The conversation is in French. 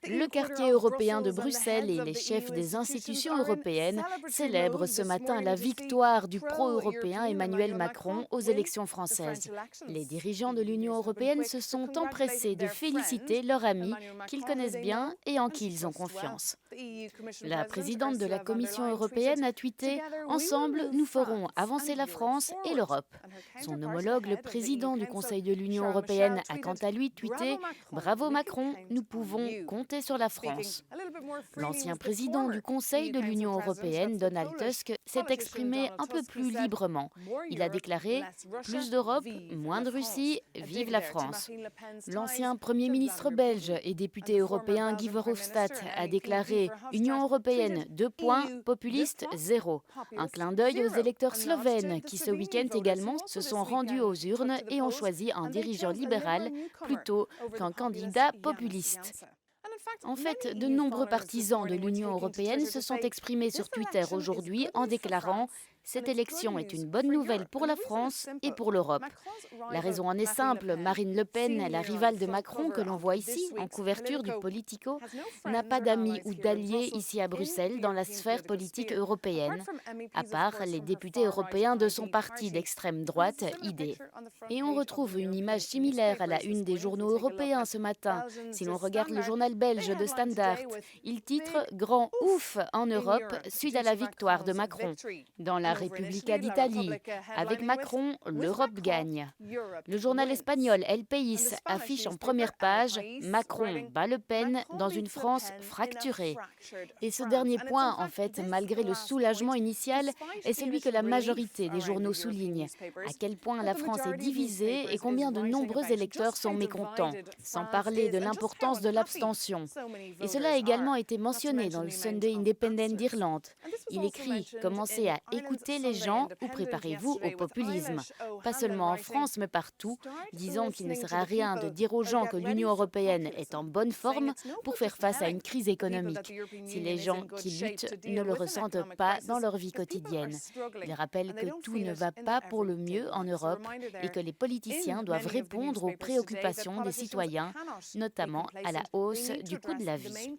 Le quartier européen de Bruxelles et les chefs des institutions européennes célèbrent ce matin la victoire du pro-européen Emmanuel Macron aux élections françaises. Les dirigeants de l'Union européenne se sont empressés de féliciter leur ami qu'ils connaissent bien et en qui ils ont confiance. La présidente de la Commission européenne a tweeté « Ensemble, nous ferons avancer la France et l'Europe ». Son homologue, le président du Conseil de l'Union européenne, a quant à lui tweeté « Bravo Macron, nous pouvons compter sur la France ». L'ancien président du Conseil de l'Union européenne, Donald Tusk, s'est exprimé un peu plus librement. Il a déclaré « Plus d'Europe, moins de Russie, vive la France ». L'ancien Premier ministre belge et député européen Guy Verhofstadt a déclaré « Union européenne, 2 points, populiste, 0 ». Un clin d'œil aux électeurs slovènes qui ce week-end également se sont rendus aux urnes et ont choisi un dirigeant libéral plutôt qu'un candidat populiste. En fait, de nombreux partisans de l'Union européenne se sont exprimés sur Twitter aujourd'hui en déclarant « Cette élection est une bonne nouvelle pour la France et pour l'Europe ». La raison en est simple, Marine Le Pen, la rivale de Macron que l'on voit ici en couverture du Politico, n'a pas d'amis ou d'alliés ici à Bruxelles dans la sphère politique européenne, à part les députés européens de son parti d'extrême droite, ID. Et on retrouve une image similaire à la une des journaux européens ce matin. Si l'on regarde le journal belge de Standard, il titre « Grand ouf en Europe suite à la victoire de Macron ». Dans la Repubblica d'Italie, avec Macron, l'Europe gagne. Le journal espagnol El País affiche en première page « Macron bat Le Pen dans une France fracturée ». Et ce dernier point, en fait, malgré le soulagement initial, est celui que la majorité des journaux soulignent. À quel point la France est divisée et combien de nombreux électeurs sont mécontents, sans parler de l'importance de l'abstention. Et cela a également été mentionné dans le Sunday Independent d'Irlande. Il écrit « Commencez à écouter les gens ou préparez-vous au populisme ». Pas seulement en France, mais partout, disant qu'il ne sert à rien de dire aux gens que l'Union européenne est en bonne forme pour faire face à une crise économique, si les gens qui luttent ne le ressentent pas dans leur vie quotidienne. Il rappelle que tout ne va pas pour le mieux en Europe et que les politiciens doivent répondre aux préoccupations des citoyens, notamment à la hausse du coût de la vie.